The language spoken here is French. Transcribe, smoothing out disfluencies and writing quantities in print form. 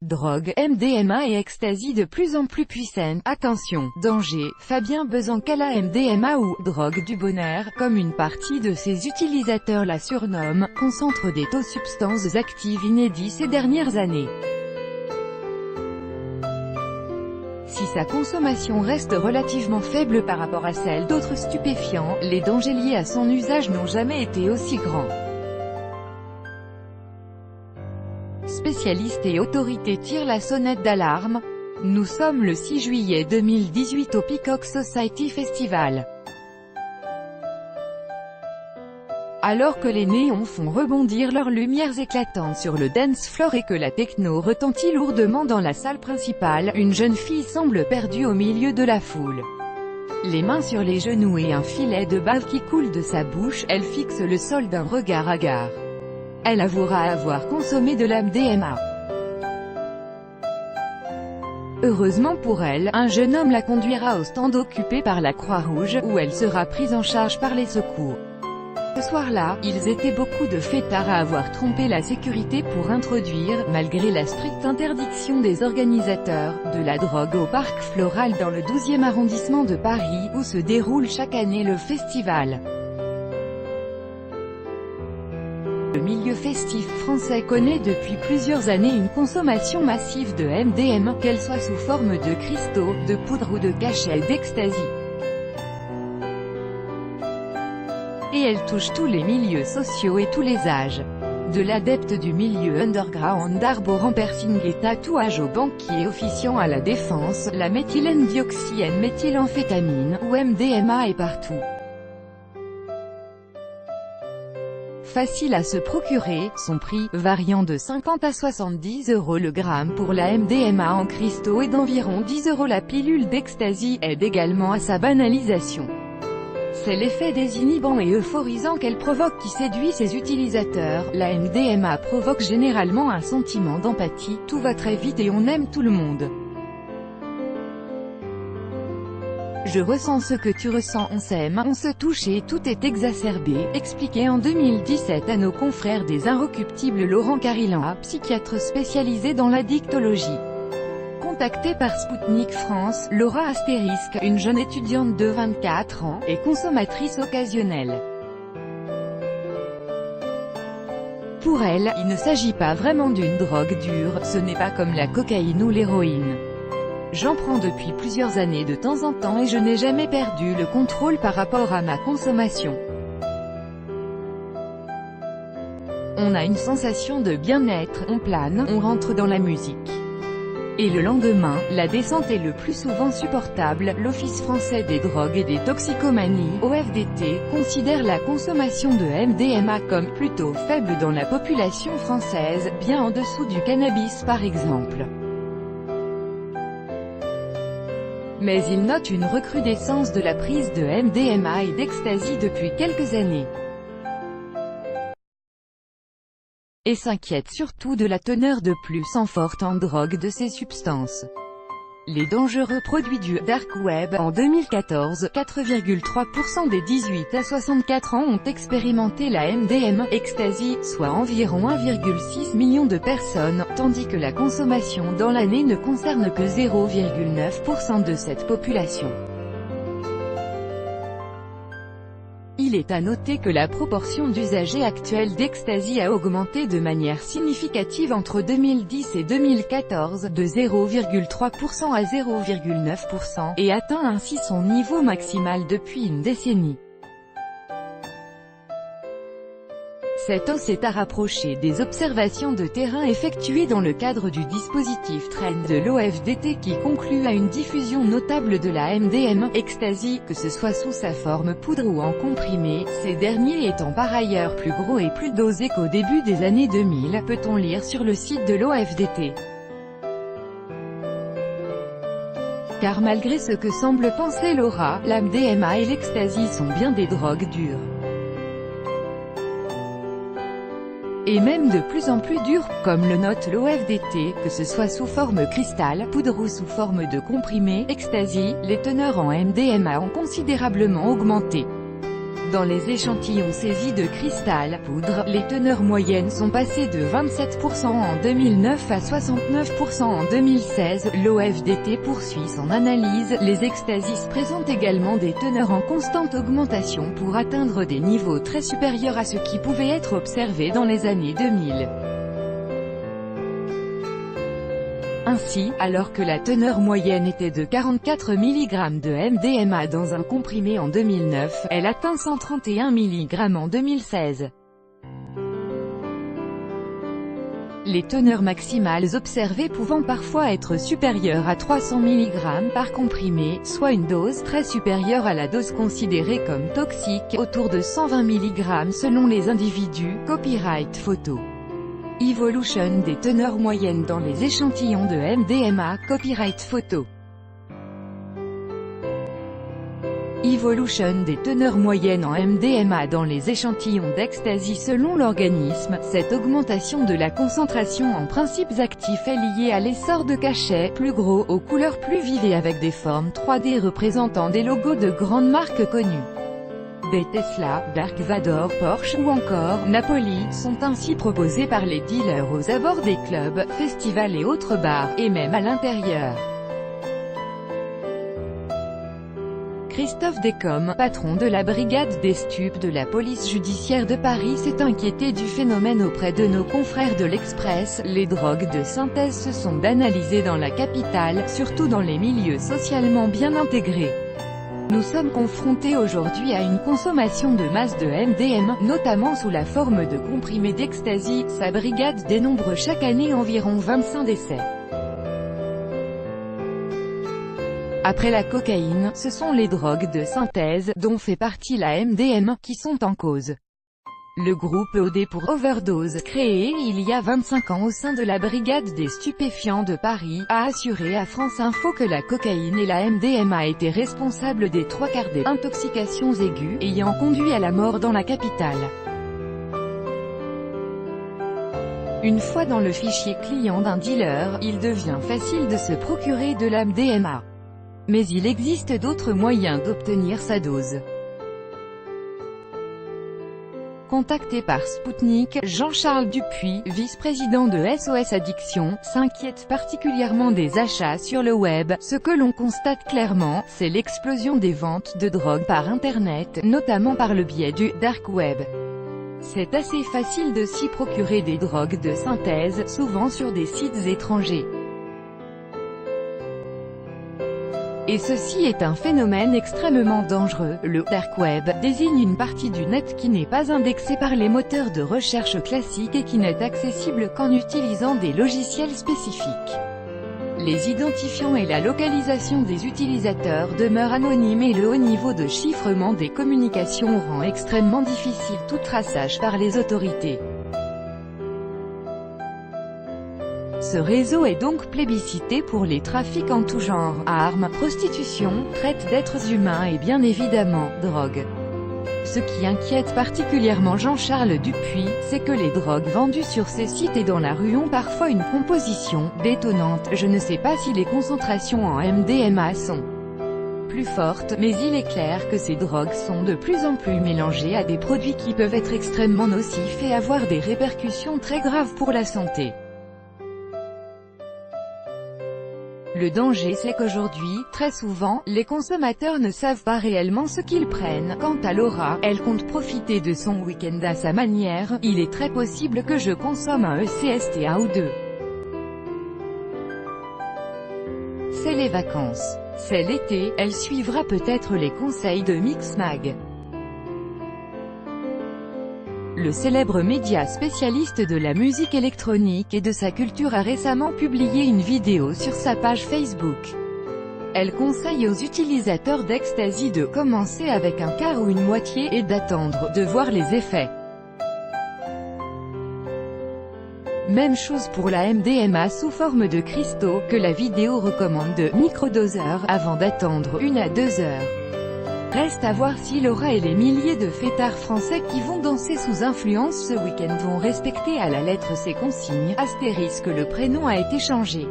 Drogue, MDMA et ecstasy de plus en plus puissantes. Attention, danger, Fabien Bezancala MDMA ou « drogue du bonheur », comme une partie de ses utilisateurs la surnomme, concentre des taux substances actives inédits ces dernières années. Si sa consommation reste relativement faible par rapport à celle d'autres stupéfiants, les dangers liés à son usage n'ont jamais été aussi grands. Spécialistes et autorités tirent la sonnette d'alarme. Nous sommes le 6 juillet 2018 au Peacock Society Festival. Alors que les néons font rebondir leurs lumières éclatantes sur le dance floor et que la techno retentit lourdement dans la salle principale, une jeune fille semble perdue au milieu de la foule. Les mains sur les genoux et un filet de bave qui coule de sa bouche, elle fixe le sol d'un regard hagard. Elle avouera avoir consommé de la MDMA. Heureusement pour elle, un jeune homme la conduira au stand occupé par la Croix-Rouge, où elle sera prise en charge par les secours. Ce soir-là, ils étaient beaucoup de fêtards à avoir trompé la sécurité pour introduire, malgré la stricte interdiction des organisateurs, de la drogue au Parc Floral dans le 12e arrondissement de Paris, où se déroule chaque année le festival. Le milieu festif français connaît depuis plusieurs années une consommation massive de MDMA, qu'elle soit sous forme de cristaux, de poudre ou de cachets d'ecstasy. Et elle touche tous les milieux sociaux et tous les âges. De l'adepte du milieu underground arborant piercing et tatouage au banquier officiant à la défense, la méthylène-dioxyène-méthylamphétamine, ou MDMA est partout. Facile à se procurer, son prix, variant de 50 à 70 € le gramme pour la MDMA en cristaux et d'environ 10 € la pilule d'ecstasy, aide également à sa banalisation. C'est l'effet désinhibant et euphorisant qu'elle provoque qui séduit ses utilisateurs. La MDMA provoque généralement un sentiment d'empathie, tout va très vite et on aime tout le monde. Je ressens ce que tu ressens, on s'aime, on se touche et tout est exacerbé, expliquait en 2017 à nos confrères des Inrecuptibles Laurent Carillan, psychiatre spécialisé dans l'addictologie. Contactée par Spoutnik France, Laura Astérisque, une jeune étudiante de 24 ans, est consommatrice occasionnelle. Pour elle, il ne s'agit pas vraiment d'une drogue dure, ce n'est pas comme la cocaïne ou l'héroïne. J'en prends depuis plusieurs années de temps en temps et je n'ai jamais perdu le contrôle par rapport à ma consommation. On a une sensation de bien-être, on plane, on rentre dans la musique. Et le lendemain, la descente est le plus souvent supportable. L'Office français des drogues et des toxicomanies, OFDT, considère la consommation de MDMA comme plutôt faible dans la population française, bien en dessous du cannabis par exemple. Mais il note une recrudescence de la prise de MDMA et d'ecstasy depuis quelques années. Et s'inquiète surtout de la teneur de plus en forte en drogue de ces substances. Les dangereux produits du Dark Web. En 2014, 4,3% des 18 à 64 ans ont expérimenté la MDMA, ecstasy, soit environ 1,6 million de personnes, tandis que la consommation dans l'année ne concerne que 0,9% de cette population. Il est à noter que la proportion d'usagers actuels d'ecstasy a augmenté de manière significative entre 2010 et 2014, de 0,3% à 0,9%, et atteint ainsi son niveau maximal depuis une décennie. Cette hausse est à rapprocher des observations de terrain effectuées dans le cadre du dispositif TREND de l'OFDT qui conclut à une diffusion notable de la MDMA, ecstasy, que ce soit sous sa forme poudre ou en comprimé, ces derniers étant par ailleurs plus gros et plus dosés qu'au début des années 2000, peut-on lire sur le site de l'OFDT. Car malgré ce que semble penser Laura, la MDMA et l'ecstasy sont bien des drogues dures. Et même de plus en plus dur, comme le note l'OFDT, que ce soit sous forme cristal, poudre ou sous forme de comprimé, ecstasy, les teneurs en MDMA ont considérablement augmenté. Dans les échantillons saisis de cristal poudre, les teneurs moyennes sont passées de 27% en 2009 à 69% en 2016. L'OFDT poursuit son analyse. Les Ecstasis présentent également des teneurs en constante augmentation pour atteindre des niveaux très supérieurs à ce qui pouvait être observé dans les années 2000. Ainsi, alors que la teneur moyenne était de 44 mg de MDMA dans un comprimé en 2009, elle atteint 131 mg en 2016. Les teneurs maximales observées pouvant parfois être supérieures à 300 mg par comprimé, soit une dose très supérieure à la dose considérée comme toxique, autour de 120 mg selon les individus. Copyright photo. Evolution des teneurs moyennes dans les échantillons de MDMA. Copyright photo. Evolution des teneurs moyennes en MDMA dans les échantillons d'ecstasy selon l'organisme. Cette augmentation de la concentration en principes actifs est liée à l'essor de cachets plus gros, aux couleurs plus vives et avec des formes 3D représentant des logos de grandes marques connues. Des Tesla, Dark Vador, Porsche ou encore Napoli sont ainsi proposés par les dealers aux abords des clubs, festivals et autres bars, et même à l'intérieur. Christophe Descommes, patron de la brigade des stupes de la police judiciaire de Paris, s'est inquiété du phénomène auprès de nos confrères de l'Express. Les drogues de synthèse se sont banalisées dans la capitale, surtout dans les milieux socialement bien intégrés. Nous sommes confrontés aujourd'hui à une consommation de masse de MDMA, notamment sous la forme de comprimés d'ecstasy. Sa brigade dénombre chaque année environ 25 décès. Après la cocaïne, ce sont les drogues de synthèse, dont fait partie la MDMA, qui sont en cause. Le groupe OD pour Overdose, créé il y a 25 ans au sein de la brigade des stupéfiants de Paris, a assuré à France Info que la cocaïne et la MDMA étaient responsables des 3/4 des intoxications aiguës, ayant conduit à la mort dans la capitale. Une fois dans le fichier client d'un dealer, il devient facile de se procurer de la MDMA. Mais il existe d'autres moyens d'obtenir sa dose. Contacté par Spoutnik, Jean-Charles Dupuis, vice-président de SOS Addiction, s'inquiète particulièrement des achats sur le web. Ce que l'on constate clairement, c'est l'explosion des ventes de drogue par Internet, notamment par le biais du « dark web ». C'est assez facile de s'y procurer des drogues de synthèse, souvent sur des sites étrangers. Et ceci est un phénomène extrêmement dangereux. Le « dark web » désigne une partie du net qui n'est pas indexée par les moteurs de recherche classiques et qui n'est accessible qu'en utilisant des logiciels spécifiques. Les identifiants et la localisation des utilisateurs demeurent anonymes et le haut niveau de chiffrement des communications rend extrêmement difficile tout traçage par les autorités. Ce réseau est donc plébiscité pour les trafics en tout genre, armes, prostitution, traite d'êtres humains et bien évidemment, drogue. Ce qui inquiète particulièrement Jean-Charles Dupuis, c'est que les drogues vendues sur ces sites et dans la rue ont parfois une composition détonnante. Je ne sais pas si les concentrations en MDMA sont plus fortes, mais il est clair que ces drogues sont de plus en plus mélangées à des produits qui peuvent être extrêmement nocifs et avoir des répercussions très graves pour la santé. Le danger c'est qu'aujourd'hui, très souvent, les consommateurs ne savent pas réellement ce qu'ils prennent. Quant à Laura, elle compte profiter de son week-end à sa manière. Il est très possible que je consomme un ECSTA ou deux. C'est les vacances. C'est l'été, elle suivra peut-être les conseils de Mixmag. Le célèbre média spécialiste de la musique électronique et de sa culture a récemment publié une vidéo sur sa page Facebook. Elle conseille aux utilisateurs d'ecstasy de commencer avec un quart ou une moitié et d'attendre de voir les effets. Même chose pour la MDMA sous forme de cristaux, que la vidéo recommande de microdoseurs avant d'attendre 1 à 2 heures. Reste à voir si Laura et les milliers de fêtards français qui vont danser sous influence ce week-end vont respecter à la lettre ces consignes. Astérisque, le prénom a été changé.